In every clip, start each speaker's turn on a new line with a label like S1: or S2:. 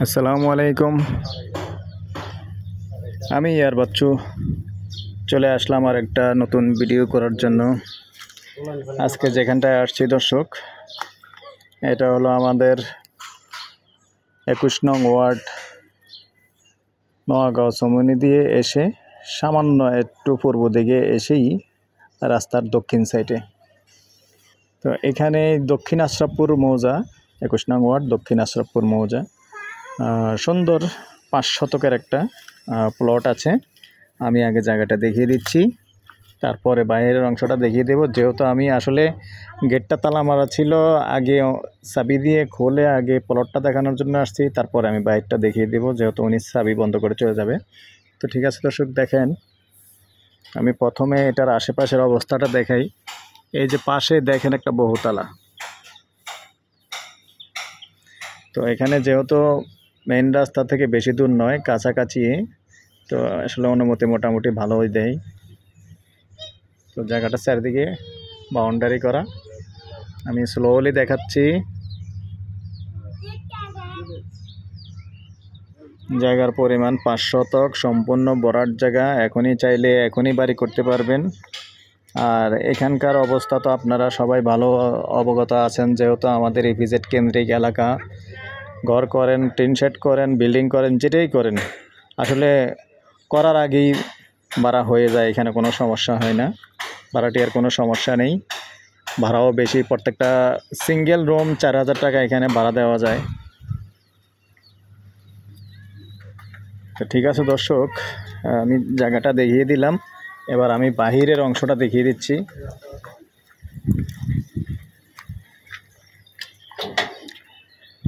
S1: আসসালামু আলাইকুম। আমি ইয়ার বাচ্চু চলে আসলাম আর একটা নতুন ভিডিও করার জন্য। আজকে যেখানটায় আসছি দর্শক, এটা হলো আমাদের 21 নং ওয়ার্ড, নোয়াগাঁও চমুনি দিয়ে এসে সামান্য একটু পূর্ব দিকে এসেই রাস্তার দক্ষিণ সাইডে। তো এখানে দক্ষিণ আশরাফপুর মৌজা, 21 নং ওয়ার্ড দক্ষিণ আশরাফপুর মৌজা। সুন্দর 5 শতকের একটা প্লট আছে। আমি আগে জায়গাটা দেখিয়ে দিচ্ছি, তারপরে বাইরের অংশটা দেখিয়ে দেব। যেহেতু আমি আসলে গেটটা তালা মারা ছিল, আগে চাবি দিয়ে খুলে আগে প্লটটা দেখানোর জন্য আসছি, তারপরে আমি বাইরটা দেখিয়ে দেব, যেহেতু উনি চাবি বন্ধ করে চলে যাবে। তো ঠিক আছে দর্শক, দেখেন আমি প্রথমে এটার আশেপাশের অবস্থাটা দেখাই। এই যে পাশে দেখেন একটা বহুতলা। তো এখানে যেহেতু মেইন রাস্তা থেকে বেশি দূর নয়, কাছাকাছি, তো আসলে অনুমতি মোটামুটি ভালোই দেয়। তো জায়গাটা চারিদিকে বাউন্ডারি করা। আমি স্লোলি দেখাচ্ছি। জায়গার পরিমাণ 5 শতক, সম্পূর্ণ ভরাট জায়গা। এখনই চাইলে এখনই বাড়ি করতে পারবেন। আর এখানকার অবস্থা তো আপনারা সবাই ভালো অবগত আছেন, যেহেতু আমাদের ইপিজেড কেন্দ্রিক এলাকা। ঘর করেন, টিন শেড করেন, বিল্ডিং করেন, যেটাই করেন আসলে করার আগেই ভাড়া হয়ে যায়। এখানে কোনো সমস্যা হয় না, ভাড়াটিয়ার কোনো সমস্যা নেই। ভাড়াও বেশি, প্রত্যেকটা সিঙ্গেল রুম 4000 টাকা এখানে ভাড়া দেওয়া যায়। তো ঠিক আছে দর্শক, আমি জায়গাটা দেখিয়ে দিলাম। এবার আমি বাহিরের অংশটা দেখিয়ে দিচ্ছি।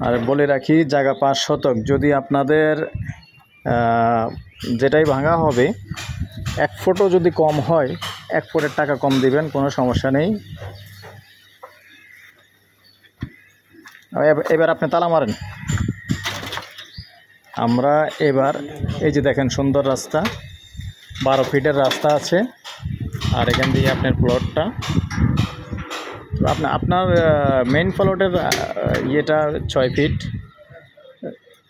S1: আর বলে রাখি, জায়গা 5 শতক। যদি আপনাদের যেটাই ভাঙা হবে 1 ফুটও যদি কম হয়, 1 ফুটের টাকা কম দিবেন, কোনো সমস্যা নেই। এবার আপনি তালা মারেন। আমরা এবার এই যে দেখেন সুন্দর রাস্তা, 12 ফিটের রাস্তা আছে। আর এখান দিয়ে আপনার প্লটটা, আপনার মেইন প্লটের ইয়েটা 6 ফিট।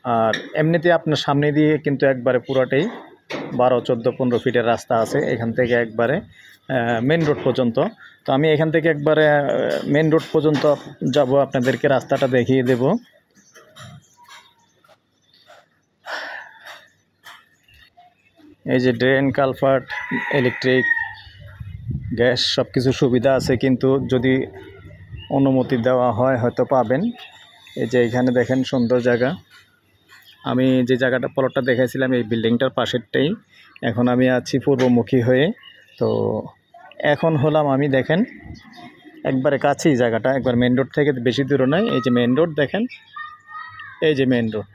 S1: আর এমনিতে আপনার সামনে দিয়ে কিন্তু একবারে পুরাটাই 12, 14, 15 ফিটের রাস্তা আছে এখান থেকে একবারে মেন রোড পর্যন্ত। তো আমি এখান থেকে একবারে মেন রোড পর্যন্ত যাব, আপনাদেরকে রাস্তাটা দেখিয়ে দেব। এই যে ড্রেন, কালভার্ট, ইলেকট্রিক, গ্যাস সব কিছু সুবিধা আছে, কিন্তু যদি অনুমতি দেওয়া হয় হয়তো পাবেন। এই যে এখানে দেখেন সুন্দর জায়গা। আমি যে জায়গাটা প্লটটা দেখাইছিলাম এই বিল্ডিংটার পাশেরটাই। এখন আমি আছি পূর্বমুখী হয়ে। তো এখন হলাম আমি, দেখেন একবারে কাছেই জায়গাটা, একবার মেন রোড থেকে বেশি দূরে নয়। এই যে মেন রোড দেখেন, এই যে মেন রোড।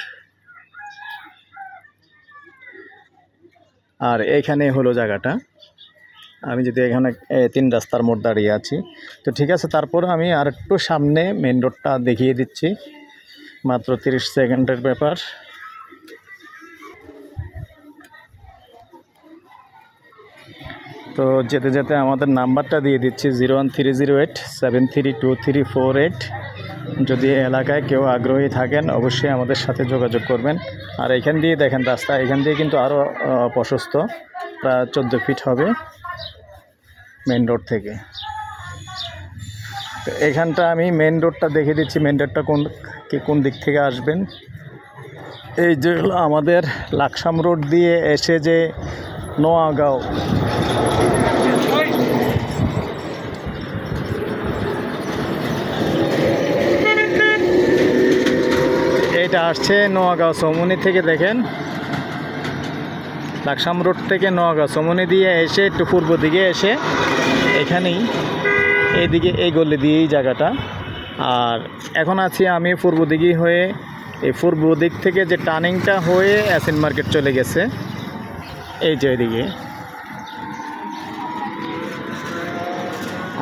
S1: আর এইখানে হলো জায়গাটা। আমি যদি এখানে 3 রাস্তার মোড় দাঁড়িয়ে আছি। তো ঠিক আছে, তারপর আমি আর একটু সামনে মেন রোডটা দেখিয়ে দিচ্ছি, মাত্র 30 সেকেন্ডের ব্যাপার। তো যেতে যেতে আমাদের নাম্বারটা দিয়ে দিচ্ছি 01308732348। যদি এলাকায় কেউ আগ্রহী থাকেন অবশ্যই আমাদের সাথে যোগাযোগ করবেন। আর এখান দিয়ে দেখেন রাস্তা, এখান দিয়ে কিন্তু আরও প্রশস্ত, প্রায় 14 ফিট হবে মেন রোড থেকে। তো এখানটা আমি মেন রোডটা দেখে দিচ্ছি, মেন রোডটা কোন দিক থেকে আসবেন। এই যে আমাদের লাকসাম রোড দিয়ে এসে যে নোয়াগাঁও, এটা আসছে নোয়াগাঁও চমুনি থেকে। দেখেন লাকসাম রোড থেকে নোয়াগাঁও চমুনি দিয়ে এসে একটু পূর্ব দিকে এসে এখানেই এইদিকে এই গলি দিয়েই জায়গাটা। আর এখন আছি আমি পূর্ব দিকে হয়ে, এই পূর্ব দিক থেকে যে টার্নিংটা হয়ে অ্যাসিন মার্কেট চলে গেছে, এই যে এদিকে।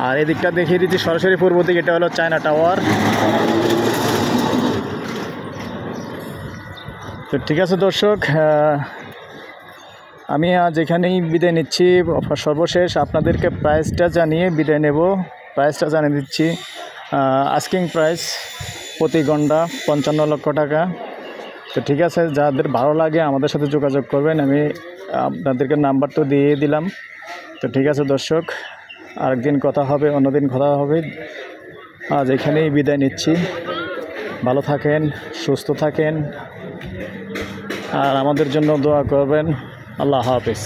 S1: আর এদিকটা দেখিয়ে দিচ্ছি সরাসরি পূর্ব দিকে, এটা হলো চায়না টাওয়ার। তো ঠিক আছে দর্শক, আমি আজ এখানেই বিদায় নিচ্ছি। সর্বশেষ আপনাদেরকে প্রাইসটা জানিয়ে বিদায় নেব। প্রাইসটা জানিয়ে দিচ্ছি। আস্কিং প্রাইস প্রতি ঘন্টা 55 লক্ষ টাকা। তো ঠিক আছে, যাদের ভালো লাগে আমাদের সাথে যোগাযোগ করবেন, আমি আপনাদেরকে নাম্বার তো দিয়ে দিলাম। তো ঠিক আছে দর্শক, আরেকদিন কথা হবে, অন্যদিন কথা হবে। আজ এখানেই বিদায় নিচ্ছি। ভালো থাকেন, সুস্থ থাকেন, আর আমাদের জন্য দোয়া করবেন। আল্লাহ হাফেজ।